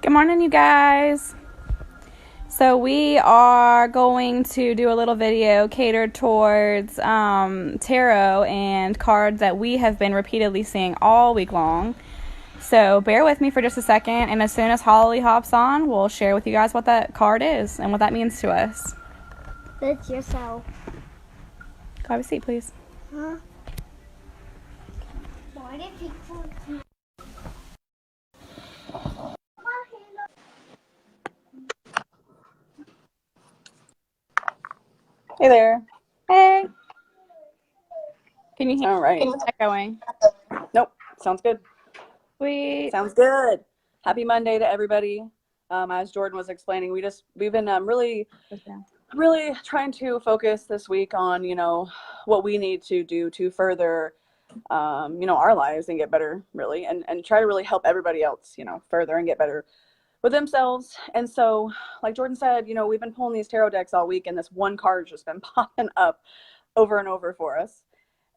Good morning, you guys. So we are going to do a little video catered towards tarot and cards that we have been repeatedly seeing all week long. So bear with me for just a second, and as soon as Holly hops on, we'll share with you guys what that card is and what that means to us. That's yourself. Go have a seat, please. Huh? Why did it take so long? Hey there. Hey. Can you hear All right. me echoing? Nope. Sounds good. Sweet. Sounds good. Happy Monday to everybody. As Jordan was explaining, we've been really trying to focus this week on what we need to do to further our lives and get better, really, and try to really help everybody else further and get better with themselves. And so, like Jordan said, we've been pulling these tarot decks all week, and this one card's just been popping up over and over for us.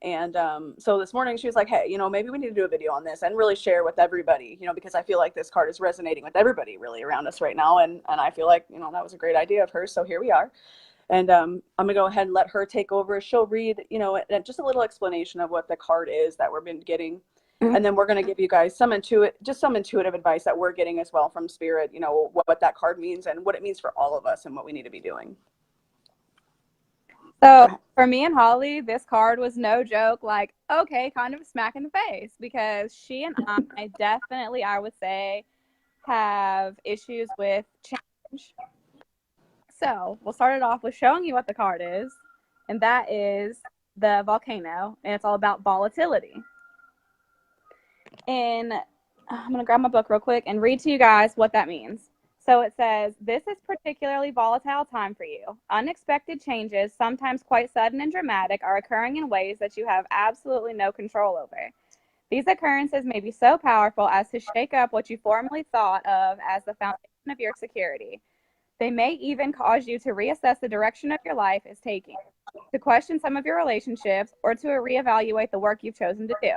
And so this morning she was like, hey, maybe we need to do a video on this and really share with everybody, because I feel like this card is resonating with everybody really around us right now. And I feel like, that was a great idea of hers. So here we are. And I'm going to go ahead and let her take over. She'll read, just a little explanation of what the card is that we've been getting. Mm-hmm. And then we're going to give you guys some intuitive advice that we're getting as well from Spirit, what that card means and what it means for all of us and what we need to be doing. So for me and Holly, this card was no joke, like, okay, kind of a smack in the face, because she and I definitely, I would say, have issues with change. So we'll start it off with showing you what the card is, and that is the volcano, and it's all about volatility. And I'm going to grab my book real quick and read to you guys what that means. So it says, this is particularly volatile time for you. Unexpected changes, sometimes quite sudden and dramatic, are occurring in ways that you have absolutely no control over. These occurrences may be so powerful as to shake up what you formerly thought of as the foundation of your security. They may even cause you to reassess the direction of your life is taking, to question some of your relationships, or to reevaluate the work you've chosen to do.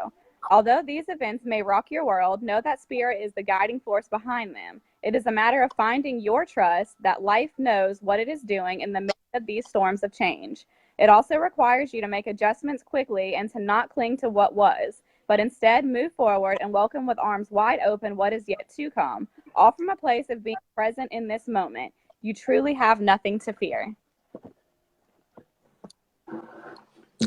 Although these events may rock your world, know that Spirit is the guiding force behind them. It is a matter of finding your trust that life knows what it is doing in the midst of these storms of change. It also requires you to make adjustments quickly and to not cling to what was, but instead move forward and welcome with arms wide open what is yet to come, all from a place of being present in this moment. You truly have nothing to fear.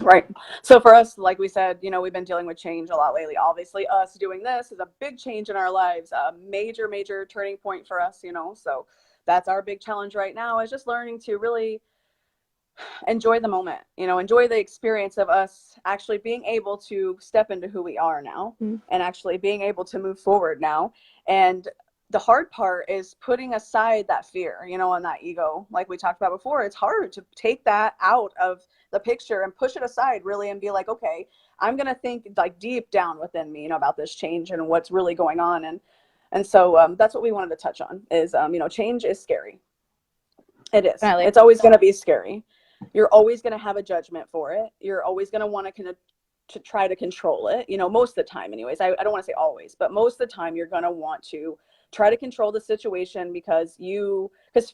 Right. So for us, like we said, we've been dealing with change a lot lately. Obviously, us doing this is a big change in our lives, a major, major turning point for us, So that's our big challenge right now, is just learning to really enjoy the moment, enjoy the experience of us actually being able to step into who we are now, and actually being able to move forward now. And the hard part is putting aside that fear, and that ego, like we talked about before. It's hard to take that out of the picture and push it aside really and be like, okay, I'm going to think like deep down within me, about this change and what's really going on. And so that's what we wanted to touch on is, change is scary. It is. It's always going to be scary. You're always going to have a judgment for it. You're always going to want to try to control it, most of the time anyways. I don't want to say always, but most of the time you're going to want to try to control the situation because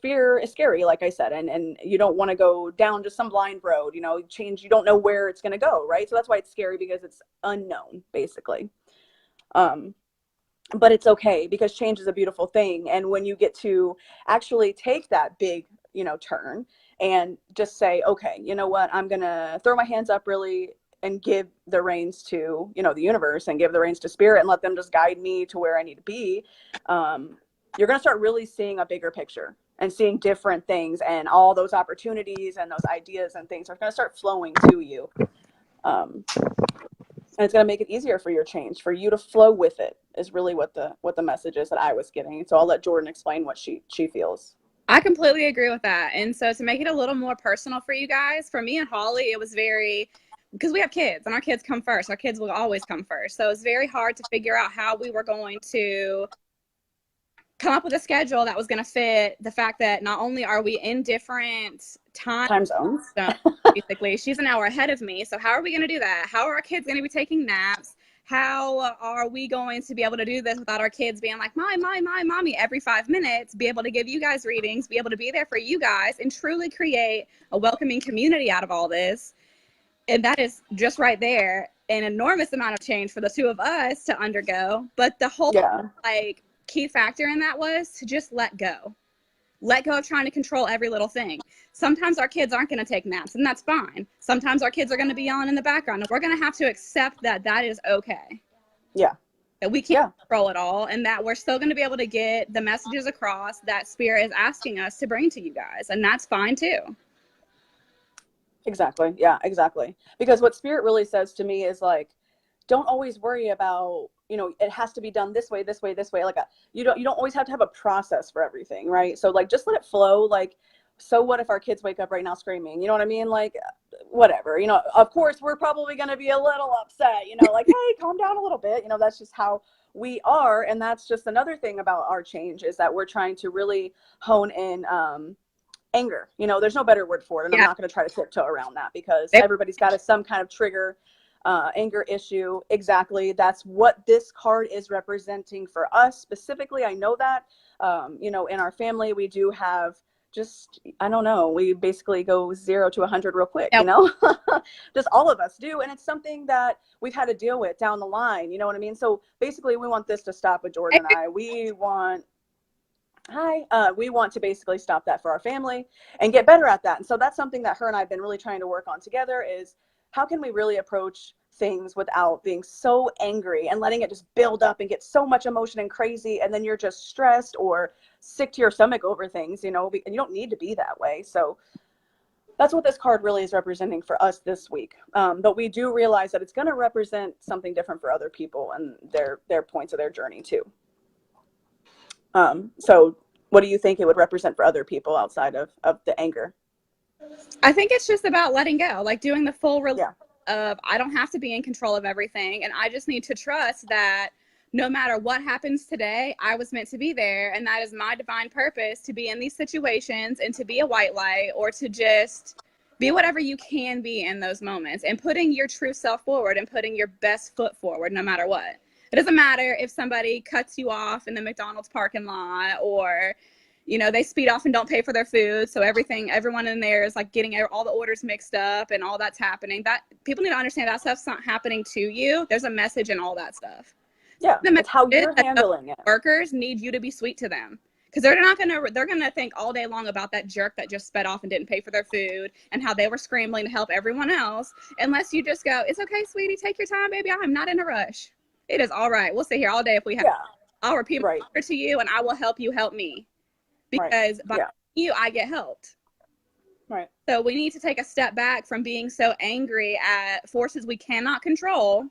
fear is scary, like I said, and you don't want to go down just some blind road, change. You don't know where it's going to go, right? So that's why it's scary, because it's unknown, basically. But it's okay, because change is a beautiful thing. And when you get to actually take that big, turn and just say, okay, you know what, I'm going to throw my hands up really and give the reins to, the universe, and give the reins to Spirit and let them just guide me to where I need to be. You're going to start really seeing a bigger picture and seeing different things, and all those opportunities and those ideas and things are going to start flowing to you. And it's going to make it easier for your change, for you to flow with it, is really what the message is that I was getting. So I'll let Jordan explain what she feels. I completely agree with that. And so to make it a little more personal for you guys, for me and Holly, it was because we have kids and our kids come first. Our kids will always come first. So it's very hard to figure out how we were going to come up with a schedule that was going to fit the fact that not only are we in different time zones, basically she's an hour ahead of me. So how are we going to do that? How are our kids going to be taking naps? How are we going to be able to do this without our kids being like, mommy, every 5 minutes, be able to give you guys readings, be able to be there for you guys, and truly create a welcoming community out of all this. And that is just right there an enormous amount of change for the two of us to undergo. But the whole like key factor in that was to just let go of trying to control every little thing. Sometimes our kids aren't going to take naps, and that's fine. Sometimes our kids are going to be yelling in the background, and we're going to have to accept that that is okay. Yeah. That we can't control it all, and that we're still going to be able to get the messages across that Spirit is asking us to bring to you guys, and that's fine too. Exactly. Yeah, exactly. Because what Spirit really says to me is like, don't always worry about, you know, it has to be done this way, this way, this way. Like you don't always have to have a process for everything, right? So like, just let it flow. Like, so what if our kids wake up right now screaming? You know what I mean? Like, whatever, you know, of course we're probably going to be a little upset, you know, like, hey, calm down a little bit. You know, that's just how we are. And that's just another thing about our change, is that we're trying to really hone in, anger. You know, there's no better word for it. And I'm not going to try to tiptoe around that, because everybody's got some kind of trigger, anger issue. Exactly. That's what this card is representing for us specifically. I know that, you know, in our family, we do have just, I don't know, we basically go 0 to 100 real quick, you know, just all of us do. And it's something that we've had to deal with down the line. You know what I mean? So basically we want this to stop with Jordan and I. We want to basically stop that for our family and get better at that. And so that's something that her and I have been really trying to work on together, is how can we really approach things without being so angry and letting it just build up and get so much emotion and crazy, and then you're just stressed or sick to your stomach over things, you know, and you don't need to be that way. So that's what this card really is representing for us this week. But we do realize that it's going to represent something different for other people and their points of their journey too. So what do you think it would represent for other people outside of the anger? I think it's just about letting go, like doing the full release of, I don't have to be in control of everything. And I just need to trust that no matter what happens today, I was meant to be there. And that is my divine purpose, to be in these situations and to be a white light, or to just be whatever you can be in those moments, and putting your true self forward and putting your best foot forward no matter what. It doesn't matter if somebody cuts you off in the McDonald's parking lot, or, you know, they speed off and don't pay for their food. So everyone in there is like getting all the orders mixed up and all that's happening. That people need to understand that stuff's not happening to you. There's a message in all that stuff. Yeah, it's how you're handling it. Workers need you to be sweet to them, because they're going to think all day long about that jerk that just sped off and didn't pay for their food, and how they were scrambling to help everyone else. Unless you just go, it's okay, sweetie, take your time, baby. I'm not in a rush. It is all right. We'll sit here all day if we have. I'll repeat my prayer to you, and I will help you help me. Because by you, I get helped. Right. So we need to take a step back from being so angry at forces we cannot control,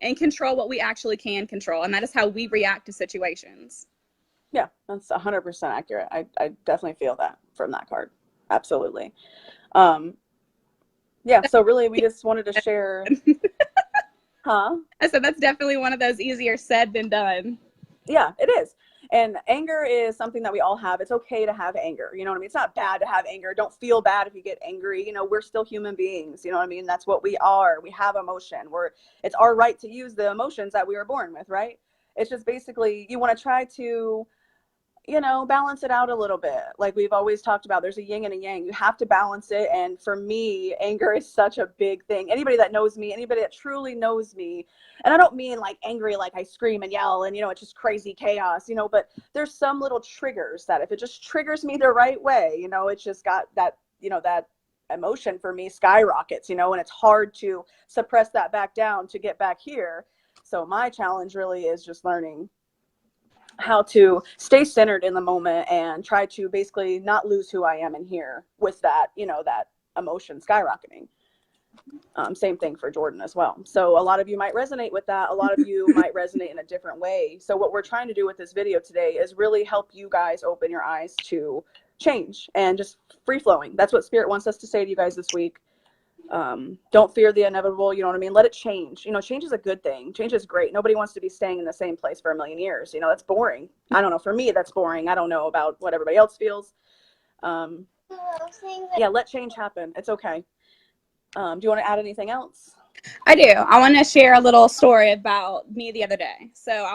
and control what we actually can control. And that is how we react to situations. Yeah, that's 100% accurate. I definitely feel that from that card. Absolutely. Yeah, so really we just wanted to share. I said that's definitely one of those easier said than done. Yeah, it is. And anger is something that we all have. It's okay to have anger. You know what I mean? It's not bad to have anger. Don't feel bad if you get angry. You know, we're still human beings. You know what I mean? That's what we are. We have emotion. It's our right to use the emotions that we were born with, right? It's just basically, you want to try to, you know, balance it out a little bit. Like we've always talked about, there's a yin and a yang. You have to balance it. And for me, anger is such a big thing. Anybody that knows me, anybody that truly knows me, and I don't mean like angry, like I scream and yell and, you know, it's just crazy chaos, you know, but there's some little triggers that if it just triggers me the right way, you know, it's just got that, you know, that emotion for me skyrockets, you know, and it's hard to suppress that back down to get back here. So my challenge really is just learning how to stay centered in the moment and try to basically not lose who I am in here with that, you know, that emotion skyrocketing. Same thing for Jordan as well. So a lot of you might resonate with that. A lot of you might resonate in a different way. So what we're trying to do with this video today is really help you guys open your eyes to change and just free flowing. That's what Spirit wants us to say to you guys this week. Don't fear the inevitable. You know what I mean? Let it change. You know, change is a good thing. Change is great. Nobody wants to be staying in the same place for a million years. You know, that's boring. I don't know. For me, that's boring. I don't know about what everybody else feels. Yeah, let change happen. It's okay. Do you want to add anything else? I do. I want to share a little story about me the other day. So I